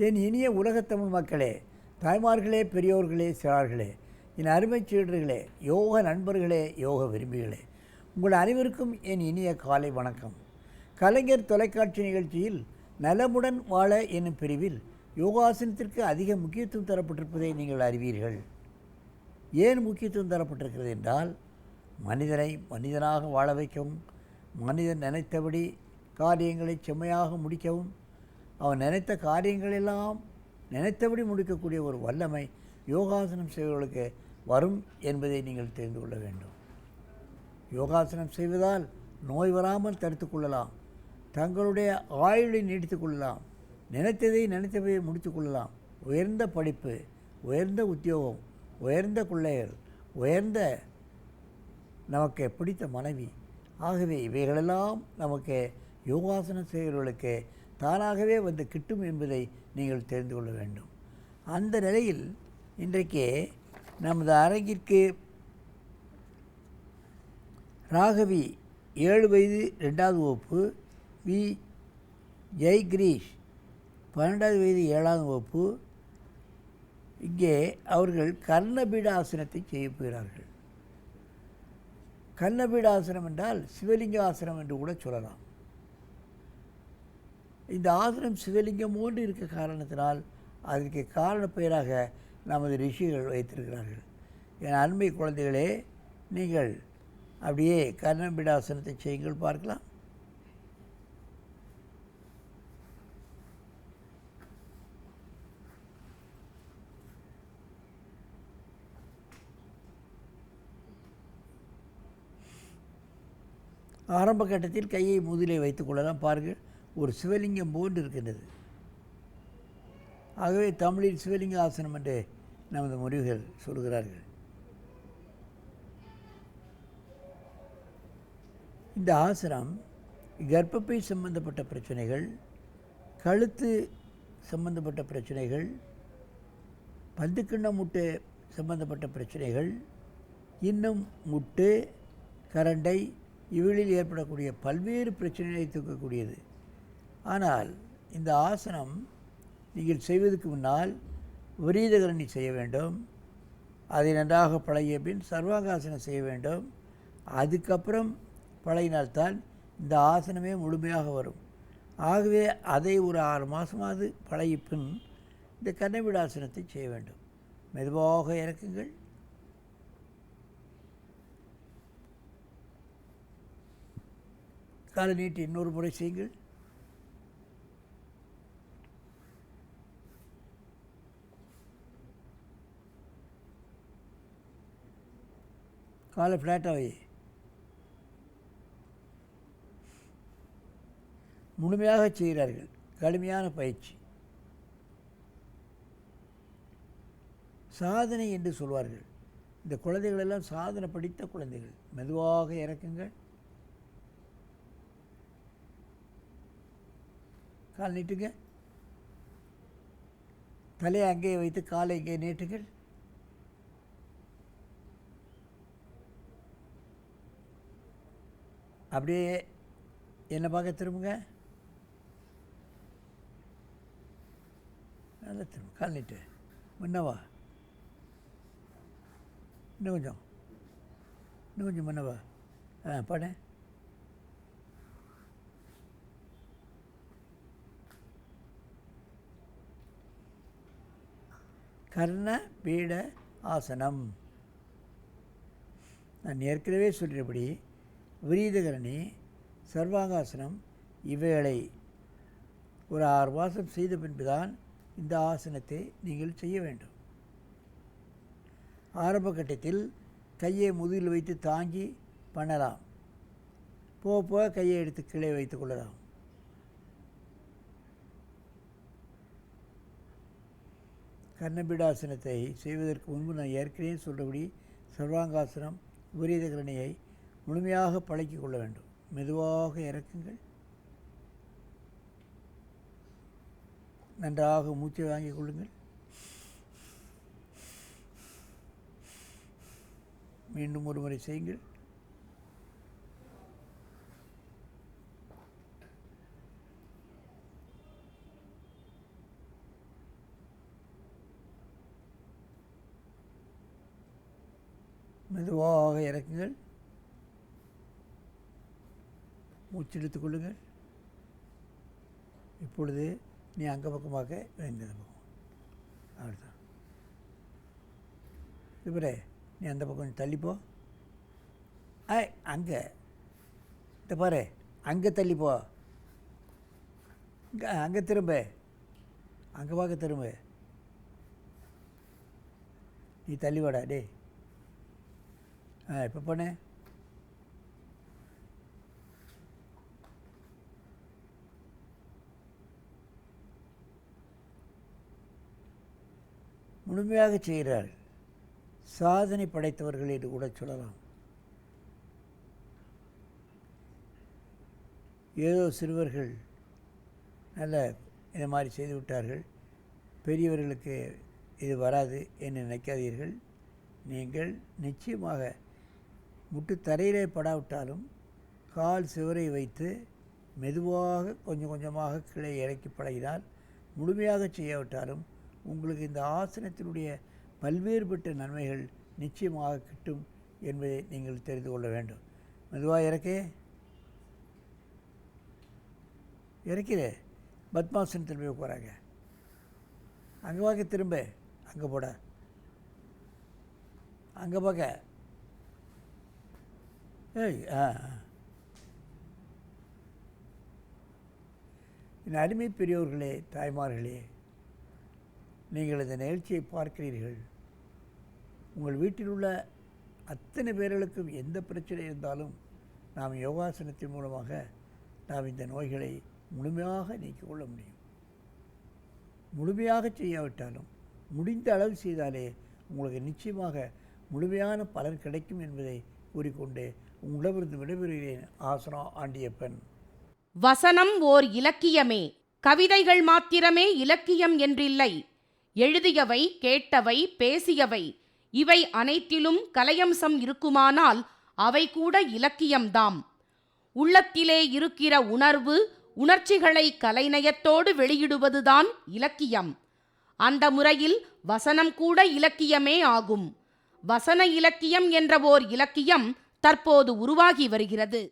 என் இனிய உலகத்தமிழ் மக்களே, தாய்மார்களே, பெரியோர்களே, சிறார்களே, என் அருமைச் சீடர்களே, யோக நண்பர்களே, யோக விரும்பிகளே, உங்கள் அனைவருக்கும் என் இனிய காலை வணக்கம். கலைஞர் தொலைக்காட்சி நிகழ்ச்சியில் நலமுடன் வாழ என்னும் பிரிவில் யோகாசனத்திற்கு அதிக முக்கியத்துவம் தரப்பட்டிருப்பதை நீங்கள் அறிவீர்கள். ஏன் முக்கியத்துவம் தரப்பட்டிருக்கிறது என்றால், மனிதனை மனிதனாக வாழ வைக்கவும், மனிதன் நினைத்தபடி காரியங்களை செம்மையாக முடிக்கவும், அவன் நினைத்த காரியங்களெல்லாம் நினைத்தபடி முடிக்கக்கூடிய ஒரு வல்லமை யோகாசனம் செய்வர்களுக்கு வரும் என்பதை நீங்கள் தெரிந்து கொள்ள வேண்டும். யோகாசனம் செய்வதால் நோய் வராமல் தடுத்து கொள்ளலாம், தங்களுடைய ஆயுளை நீடித்து கொள்ளலாம், நினைத்ததை நினைத்தபடி முடித்து கொள்ளலாம். உயர்ந்த படிப்பு, உயர்ந்த உத்தியோகம், உயர்ந்த பிள்ளைகள், உயர்ந்த நமக்கு பிடித்த மனைவி, ஆகவே இவைகளெல்லாம் நமக்கு யோகாசனம் செய்கிறவர்களுக்கு தானாகவே வந்து கிட்டும் என்பதை நீங்கள் தெரிந்து கொள்ள வேண்டும். அந்த நிலையில் இன்றைக்கு நமது அரங்கிற்கு ராகவி 7 வயது 2வது வகுப்பு, வி ஜெய்கிரீஷ் 12வது வயது 7வது வகுப்பு, இங்கே அவர்கள் கர்ணபீடாசனத்தை செய்ய போகிறார்கள். கர்ணபீடாசனம் என்றால் சிவலிங்க ஆசனம் என்று கூட சொல்லலாம். இந்த ஆசனம் சிவலிங்கம் போன்று இருக்க காரணத்தினால் அதற்கு காரண பெயராக நமது ரிஷிகள் வைத்திருக்கிறார்கள். என் அருமை குழந்தைகளே, நீங்கள் அப்படியே கர்ணபீடாசனத்தை செய்யுங்கள், பார்க்கலாம். ஆரம்ப கட்டத்தில் கையை முதுகிலே வைத்துக் கொள்ளலாம். பாருங்கள், ஒரு சிவலிங்கம் போன்று இருக்கின்றது. ஆகவே தமிழில் சிவலிங்க ஆசனம் என்று நமது முனிவர்கள் சொல்கிறார்கள். இந்த ஆசனம் கர்ப்பப்பை சம்பந்தப்பட்ட பிரச்சனைகள், கழுத்து சம்பந்தப்பட்ட பிரச்சனைகள், பந்துக்கிண்ண முட்டை சம்பந்தப்பட்ட பிரச்சனைகள், இன்னும் முட்டு, கரண்டை, இவளில் ஏற்படக்கூடிய பல்வேறு பிரச்சனைகளை தூக்கக்கூடியது. ஆனால் இந்த ஆசனம் நீங்கள் செய்வதற்கு முன்னால் விரீதகரணி செய்ய வேண்டும். அதை நன்றாக பழகிய பின் சர்வாங்காசனம் செய்ய வேண்டும். அதுக்கப்புறம் பழகினால்தான் இந்த ஆசனமே முழுமையாக வரும். ஆகவே அதை ஒரு 6 மாதமாவது பழகிய பின் இந்த கர்ணபீடாசனத்தை செய்ய வேண்டும். மெதுவாக இறக்குங்கள். காலை நீட்டி இன்னொரு முறை செய்யுங்கள். காலை ஃப்ளாட்டாக வை. முழுமையாக செய்கிறார்கள். கடுமையான பயிற்சி, சாதனை என்று சொல்வார்கள். இந்த குழந்தைகள் எல்லாம் சாதனை படித்த குழந்தைகள். மெதுவாக இறக்குங்கள். கால் நீட்டுங்க. தலையை அங்கேயே வைத்து காலை இங்கே நீட்டுங்கள். அப்படியே என்னை பார்க்க திரும்புங்க. நல்லா திரும்ப. கால் நீட்டு. முன்னவா, இன்னும் கொஞ்சம் முன்னவா. பட கர்ண பீட ஆசனம். நான் ஏற்கனவே சொல்கிறபடி விரீதகரணி, சர்வாங்காசனம் இவைகளை ஒரு 6 மாதம் செய்த பின்புதான் இந்த ஆசனத்தை நீங்கள் செய்ய வேண்டும். ஆரம்ப கட்டத்தில் கையை முதுகில் வைத்து தாங்கி பண்ணலாம். போக போக கையை எடுத்து கீழே வைத்து கொள்ளலாம். கர்ணபீடாசனத்தை செய்வதற்கு முன்பு நான் ஏற்கனவே சொல்கிறபடி சர்வாங்காசனம், விரீதகரணியை முழுமையாக பழக்கிக் கொள்ள வேண்டும். மெதுவாக இறக்குங்கள். நன்றாக மூச்சை வாங்கிக் கொள்ளுங்கள். மீண்டும் ஒரு முறை செய்யுங்கள். மெதுவாக இறக்குங்கள். மூச்சு இழுத்துக் கொள்ளுங்கள். இப்பொழுது நீ அங்கே பக்கமாக இந்த பக்கம் அப்படிதான். இப்படி நீ அந்த பக்கம் கொஞ்சம் தள்ளிப்போ. அங்கே இந்த பாரு, அங்கே தள்ளிப்போ. அங்கே திரும்ப, அங்கே பார்க்க திரும்ப. நீ தள்ளி வாடா டே. இப்போ பண்ணு. முழுமையாக செய்கிறார்கள். சாதனை படைத்தவர்கள் என்று கூட சொல்லலாம். ஏதோ சிறுவர்கள் நல்ல இந்த மாதிரி செய்து விட்டார்கள், பெரியவர்களுக்கு இது வராது என்று நினைக்காதீர்கள். நீங்கள் நிச்சயமாக முட்டு தரையிலே படாவிட்டாலும் கால் சுவரை வைத்து மெதுவாக கொஞ்சம் கொஞ்சமாக கீழே இறக்கி பழகினால், முழுமையாக செய்யாவிட்டாலும் உங்களுக்கு இந்த ஆசனத்தினுடைய பல்வேறுபட்ட நன்மைகள் நிச்சயமாக கிட்டும் என்பதை நீங்கள் தெரிந்து கொள்ள வேண்டும். மெதுவாக இறக்கிறே பத்மாசனத்தில் போய் உட்காராங்க. அங்கே பார்க்க திரும்ப, அங்கே போட, அங்கே பார்க்க. என் அருமை பெரியோர்களே, தாய்மார்களே, நீங்கள் இந்த நிகழ்ச்சியை பார்க்கிறீர்கள். உங்கள் வீட்டில் உள்ள அத்தனை பேர்களுக்கும் எந்த பிரச்சனை இருந்தாலும் நாம் யோகாசனத்தின் மூலமாக நாம் இந்த நோய்களை முழுமையாக நீக்கிக் கொள்ள முடியும். முழுமையாக செய்யாவிட்டாலும் முடிந்த அளவு செய்தாலே உங்களுக்கு நிச்சயமாக முழுமையான பலன் கிடைக்கும் என்பதை கூறிக்கொண்டு உங்களிடமிருந்து விடைபெறுகிறேன். ஆசனா ஆண்டியப்பன். வசனம் ஓர் இலக்கியமே. கவிதைகள் மாத்திரமே இலக்கியம் என்றில்லை. எழுதியவை, கேட்டவை, பேசியவை இவை அனைத்திலும் கலையம்சம் இருக்குமானால் அவை கூட இலக்கியம்தாம். உள்ளத்திலே இருக்கிற உணர்வு, உணர்ச்சிகளை கலைநயத்தோடு வெளியிடுவதுதான் இலக்கியம். அந்த முறையில் வசனம் கூட இலக்கியமே ஆகும். வசன இலக்கியம் என்ற ஓர் இலக்கியம் தற்போது உருவாகி வருகிறது.